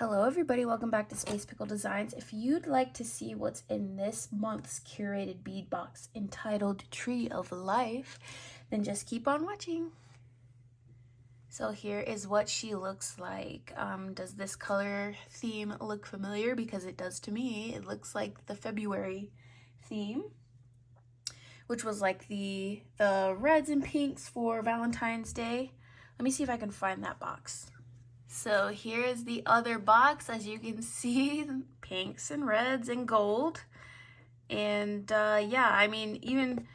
Hello everybody, welcome back to Space Pickle Designs. If you'd like to see what's in this month's curated bead box entitled Tree of Life, then just keep on watching. So here is what she looks like. Does this color theme look familiar? Because it does to me. It looks like the February theme, which was like the reds and pinks for Valentine's Day. Let me see if I can find that box. So here's the other box. As you can see, pinks and reds and gold. And yeah, I mean, even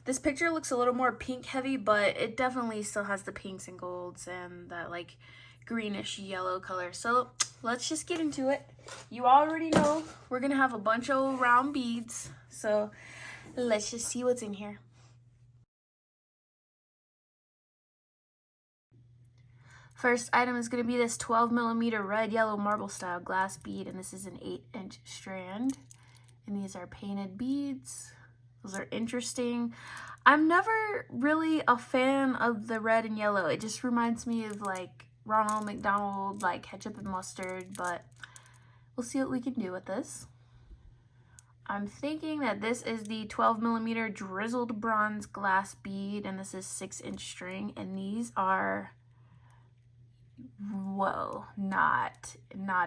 this picture looks a little more pink heavy, but it definitely still has the pinks and golds and that like greenish yellow color. So let's just get into it. You already know we're gonna have a bunch of round beads. So let's just see what's in here. First item is going to be this 12mm red yellow marble style glass bead, and this is an 8-inch strand, and these are painted beads. Those are interesting. I'm never really a fan of the red and yellow. It just reminds me of like Ronald McDonald, like ketchup and mustard, but we'll see what we can do with this. I'm thinking that this is the 12mm drizzled bronze glass bead, and this is 6-inch string, and these are, whoa, not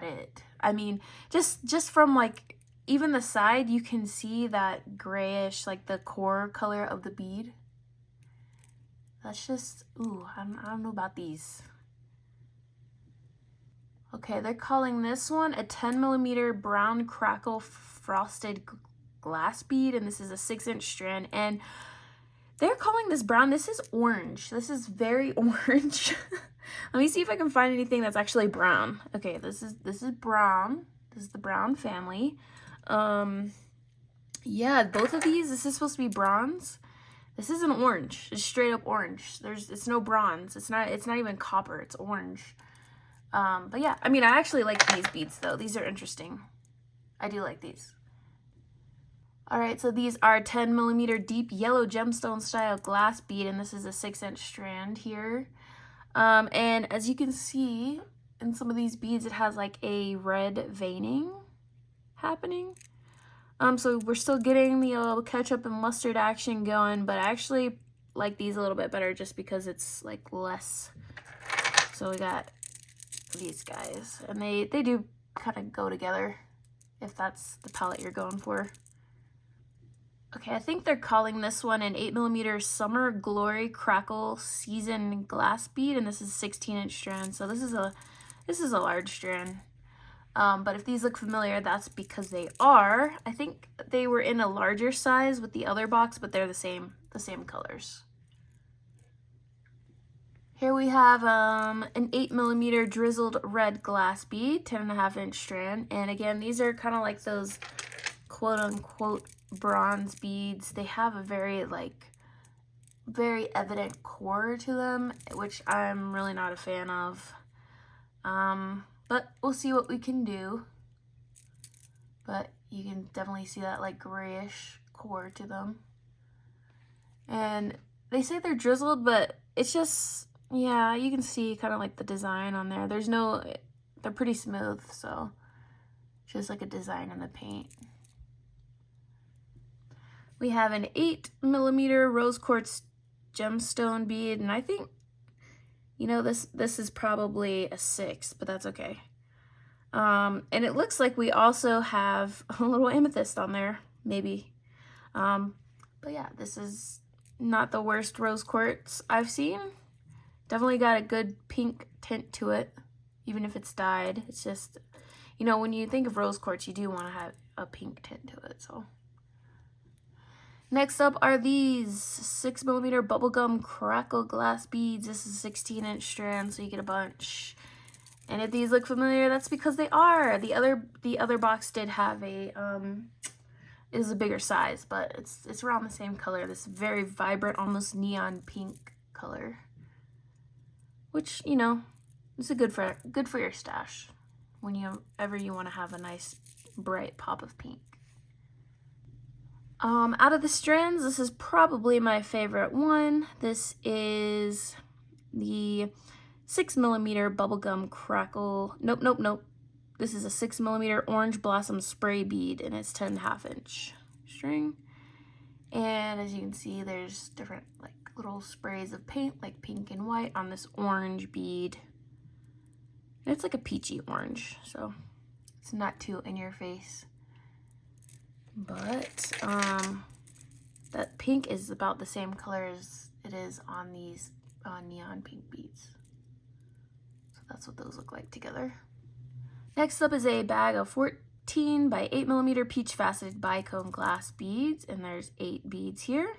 it. I mean, just from like even the side, you can see that grayish, like the core color of the bead. That's just, ooh, I don't know about these. Okay, they're calling this one a 10mm brown crackle frosted glass bead, and this is a 6-inch strand, and they're calling this brown. This is orange. This is very orange. Let me see if I can find anything that's actually brown. Okay, this is brown. This is the brown family. Yeah, both of these, this is supposed to be bronze. This is an orange. It's straight up orange. It's no bronze. It's not even copper. It's orange. But yeah, I mean, I actually like these beads though. These are interesting. I do like these. All right, so these are 10mm deep yellow gemstone style glass bead, and this is a 6-inch strand here. And as you can see in some of these beads, it has like a red veining happening. So we're still getting the ketchup and mustard action going, but I actually like these a little bit better just because it's like less. So we got these guys, and they do kind of go together if that's the palette you're going for. Okay, I think they're calling this one an 8mm Summer Glory Crackle Season glass bead, and this is 16-inch strand. So this is a large strand. But if these look familiar, that's because they are. I think they were in a larger size with the other box, but they're the same colors. Here we have an 8mm drizzled red glass bead, 10.5-inch strand, and again, these are kind of like those quote-unquote bronze beads. They have a very evident core to them, which I'm really not a fan of. But we'll see what we can do. But you can definitely see that like grayish core to them. And they say they're drizzled, but it's just, yeah, you can see kind of like the design on there. They're pretty smooth, so just like a design in the paint. We have an 8mm rose quartz gemstone bead, and I think, you know, this is probably a 6, but that's okay. And it looks like we also have a little amethyst on there, maybe. But yeah, this is not the worst rose quartz I've seen. Definitely got a good pink tint to it, even if it's dyed. It's just, you know, when you think of rose quartz, you do want to have a pink tint to it, so. Next up are these 6mm bubblegum crackle glass beads. This is a 16-inch strand, so you get a bunch. And if these look familiar, that's because they are. The other box did have a it was a bigger size, but it's around the same color. This very vibrant, almost neon pink color, which, you know, is good for your stash whenever you want to have a nice bright pop of pink. Out of the strands, this is probably my favorite one. This is the 6mm bubblegum crackle. Nope. This is a 6mm orange blossom spray bead, and it's 10.5 inch string. And as you can see, there's different like little sprays of paint, like pink and white, on this orange bead. And it's like a peachy orange, so it's not too in your face. But that pink is about the same color as it is on these neon pink beads. So that's what those look like together. Next up is a bag of 14 by 8mm peach faceted bicone glass beads, and there's 8 beads here.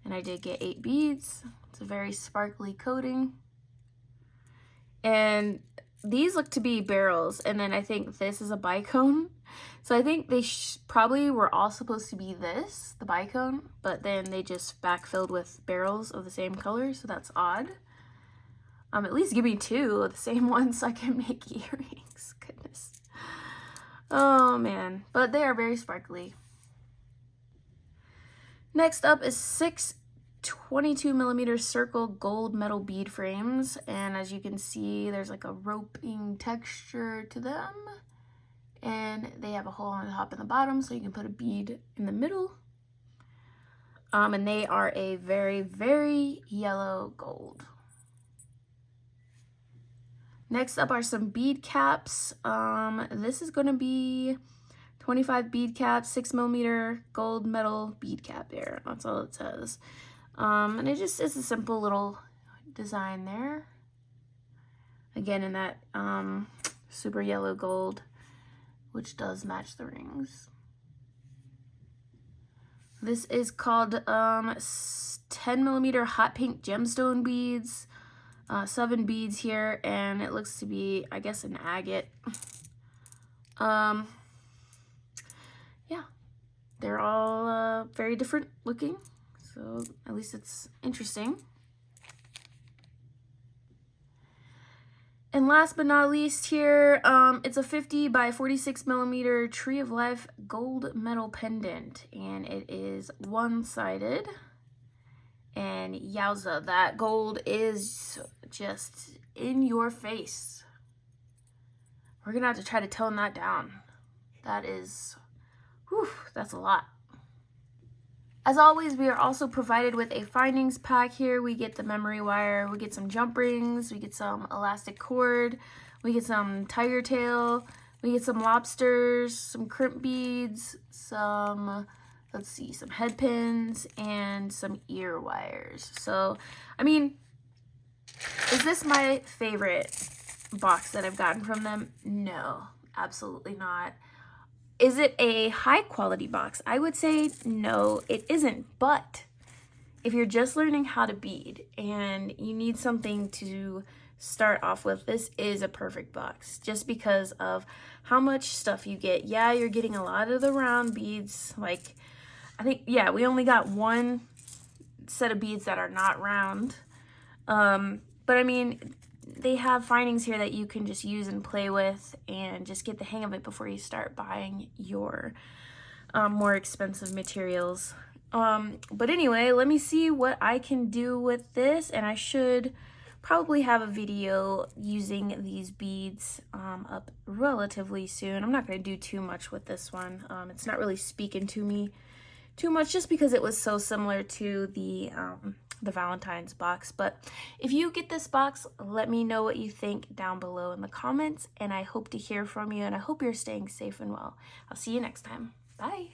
And I did get 8 beads. It's a very sparkly coating. And these look to be barrels, and then I think this is a bicone. So I think they probably were all supposed to be this, the bicone, but then they just backfilled with barrels of the same color, so that's odd. At least give me 2 of the same one so I can make earrings. Goodness. Oh man, but they are very sparkly. Next up is 6 22mm circle gold metal bead frames, and as you can see, there's like a roping texture to them, and they have a hole on the top and the bottom so you can put a bead in the middle. And they are a very, very yellow gold. Next up are some bead caps. This is going to be 25 bead caps, 6mm gold metal bead cap there. That's all it says. And it's a simple little design there. Again, in that super yellow gold, which does match the rings. This is called 10mm hot pink gemstone beads. 7 beads here, and it looks to be, I guess, an agate. Yeah, they're all very different looking, so at least it's interesting. And last but not least here, it's a 50 by 46mm Tree of Life gold metal pendant, and it is one-sided. And yowza, that gold is just in your face. We're gonna have to try to tone that down. That is, whew, that's a lot. As always, we are also provided with a findings pack here. We get the memory wire, we get some jump rings, we get some elastic cord, we get some tiger tail, we get some lobsters, some crimp beads, some, let's see, some head pins, and some ear wires. So, I mean, is this my favorite box that I've gotten from them? No, absolutely not. Is it a high quality box? I would say no, it isn't. But if you're just learning how to bead and you need something to start off with, this is a perfect box just because of how much stuff you get. Yeah, you're getting a lot of the round beads. Like, I think, yeah, we only got 1 set of beads that are not round. But I mean, they have findings here that you can just use and play with and just get the hang of it before you start buying your more expensive materials. But anyway, let me see what I can do with this, and I should probably have a video using these beads up relatively soon. I'm not going to do too much with this one. It's not really speaking to me too much just because it was so similar to the Valentine's box. But if you get this box, let me know what you think down below in the comments, and I hope to hear from you, and I hope you're staying safe and well. I'll see you next time. Bye.